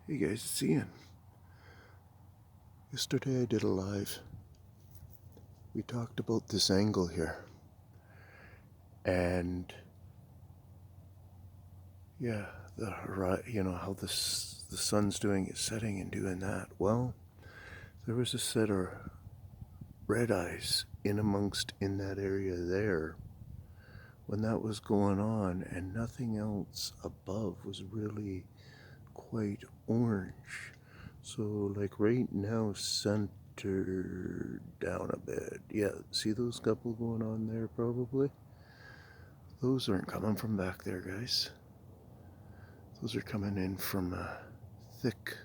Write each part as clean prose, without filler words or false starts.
Hey guys, it's Ian. Yesterday I did a live. We talked about this angle here. And yeah, how the sun's doing its setting and doing that. Well, there was a set of red eyes in that area there when that was going on, and nothing else above was really quite orange. So like right now, center down a bit. Yeah, see those couple going on there probably? Those aren't coming from back there, guys. Those are coming in from thick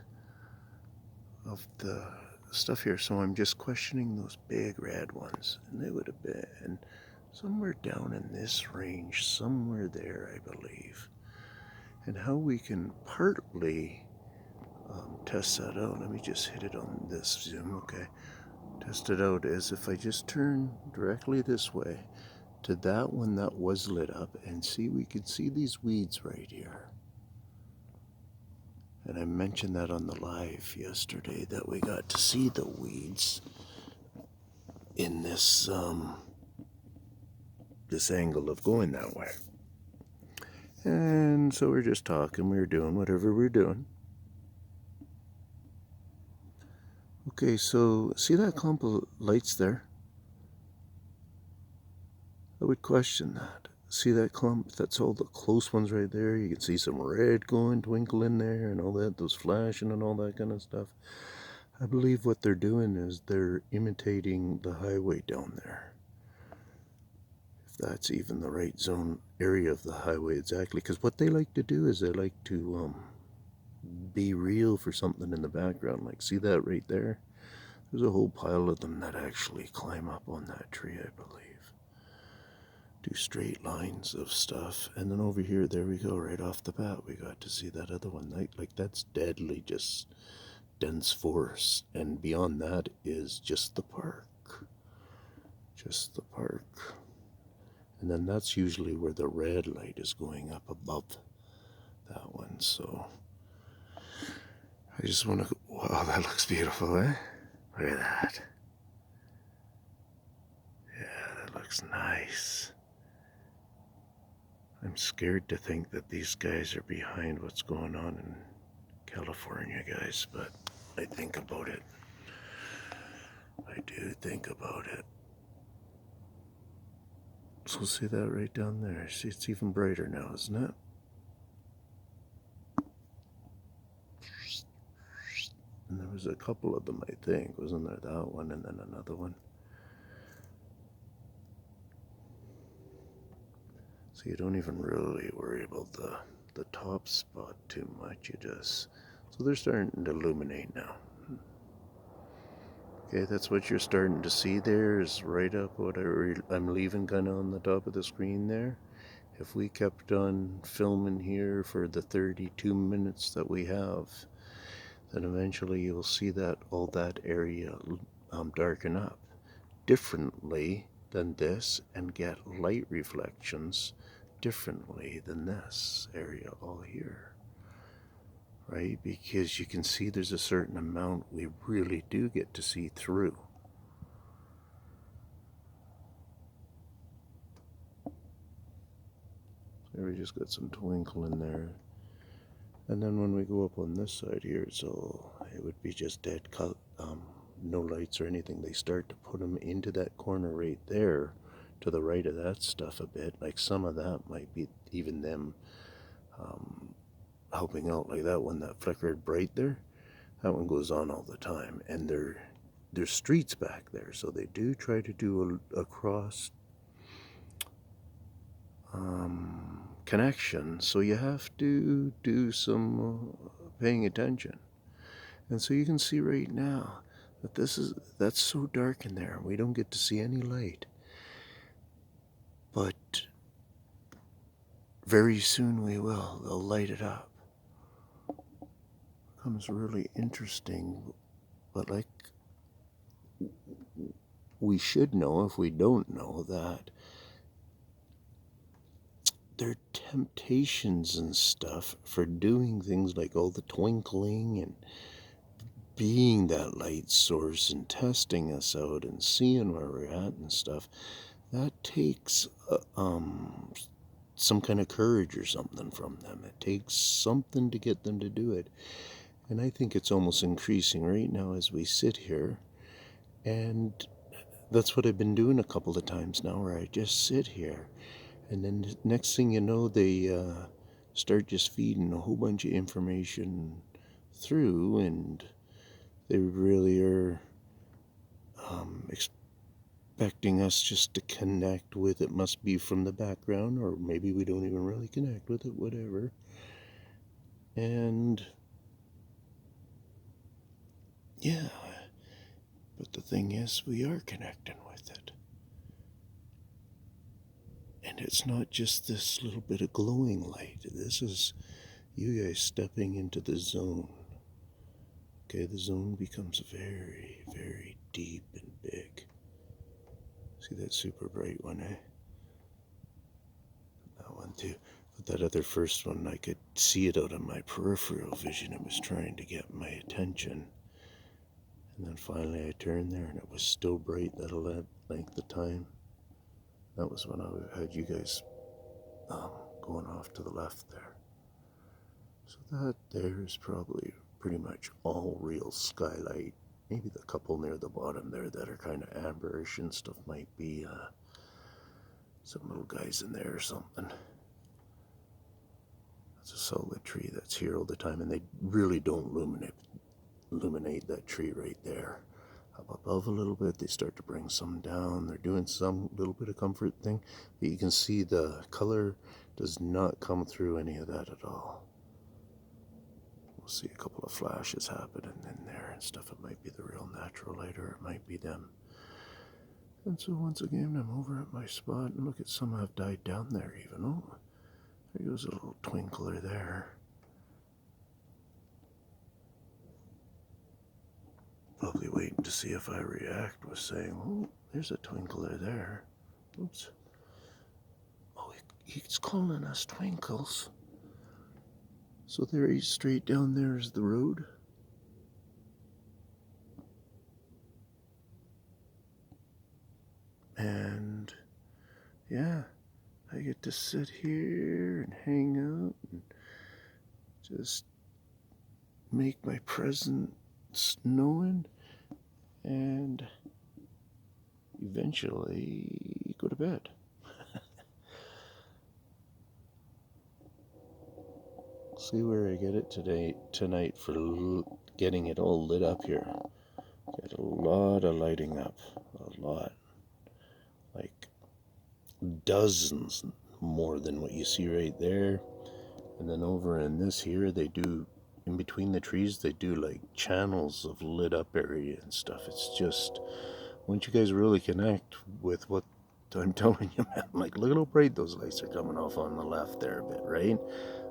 of the stuff here. So I'm just questioning those big red ones. And they would have been somewhere down in this range, somewhere there, I believe. And how we can partly test that out. Let me just hit it on this zoom, okay? Test it out is if I just turn directly this way to that one that was lit up, and see, we can see these weeds right here. And I mentioned that on the live yesterday, that we got to see the weeds in this this angle of going that way. And so we're just talking, we're doing whatever we're doing. Okay, so see that clump of lights there? I would question that. See that clump? That's all the close ones right there. You can see some red going, twinkle in there and all that, those flashing and all that kind of stuff. I believe what they're doing is they're imitating the highway down there. If that's even the right zone area of the highway exactly. Because what they like to do is they like to be real for something in the background. Like, see that right there? There's a whole pile of them that actually climb up on that tree, I believe. Do straight lines of stuff. And then over here, there we go, right off the bat, we got to see that other one. Like that's deadly, just dense forest. And beyond that is just the park. Just the park. And then that's usually where the red light is going up above that one. So I just want to, wow, that looks beautiful, eh? Look at that. Yeah, that looks nice. I'm scared to think that these guys are behind what's going on in California, guys, but I think about it. I do think about it. So see that right down there? See, it's even brighter now, isn't it? And there was a couple of them, I think. Wasn't there that one and then another one? So you don't even really worry about the top spot too much. You just, so they're starting to illuminate now. Okay, that's what you're starting to see there, is right up what I'm leaving kind of on the top of the screen there. If we kept on filming here for the 32 minutes that we have, then eventually you'll see that all that area darken up differently than this, and get light reflections differently than this area all here. Right? Because you can see there's a certain amount we really do get to see through. There we just got some twinkle in there. And then when we go up on this side here, it would be just dead cut, no lights or anything. They start to put them into that corner right there, to the right of that stuff a bit. Like some of that might be even them helping out, like that one that flickered bright there. That one goes on all the time, and there's streets back there, so they do try to do a cross connection. So you have to do some paying attention. And so you can see right now that that's so dark in there. We don't get to see any light. But very soon we will. They'll light it up. Becomes really interesting. But like, we should know, if we don't know, that their temptations and stuff for doing things like all the twinkling and being that light source and testing us out and seeing where we're at and stuff, that takes some kind of courage or something from them. It takes something to get them to do it. And I think it's almost increasing right now as we sit here. And that's what I've been doing a couple of times now, where I just sit here. And then the next thing you know, they start just feeding a whole bunch of information through, and they really are expecting us just to connect with it. Must be from the background, or maybe we don't even really connect with it, whatever. And yeah, but the thing is, we are connecting with it. And it's not just this little bit of glowing light. This is you guys stepping into the zone. Okay, the zone becomes very, very deep and big. See that super bright one, eh? That one too. But that other first one, I could see it out of my peripheral vision. It was trying to get my attention. And then finally I turned there and it was still bright that length of time. That was when I had you guys going off to the left there. So that there is probably pretty much all real skylight. Maybe the couple near the bottom there that are kind of amberish and stuff might be some little guys in there or something. That's a solid tree that's here all the time, and they really don't illuminate that tree right there. Up above a little bit, they start to bring some down. They're doing some little bit of comfort thing, but you can see the color does not come through any of that at all. We'll see a couple of flashes happening in there and stuff. It might be the real natural light, or it might be them. And so once again, I'm over at my spot, and look at some have died down there even. Oh, there goes a little twinkler there. Probably waiting to see if I react with saying, oh, there's a twinkler there. Oops. Oh, he's calling us twinkles. So there he's straight down there is the road. And yeah, I get to sit here and hang out and just make my presence known and eventually go to bed. See where I get it tonight for getting it all lit up here. Get a lot of lighting up, a lot, like dozens more than what you see right there. And then over in this here, they do, in between the trees, they do like channels of lit up area and stuff. It's just, once you guys really connect with what I'm telling you, man, like look at how bright those lights are coming off on the left there a bit, right?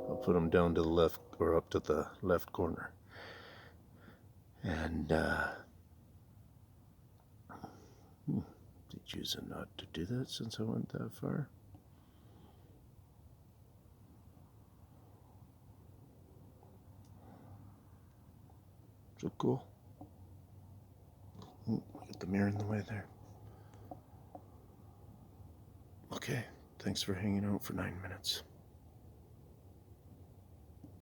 I'll put them down to the left, or up to the left corner. And choosing not to do that since I went that far. So cool. Got the mirror in the way there. Okay, thanks for hanging out for 9 minutes.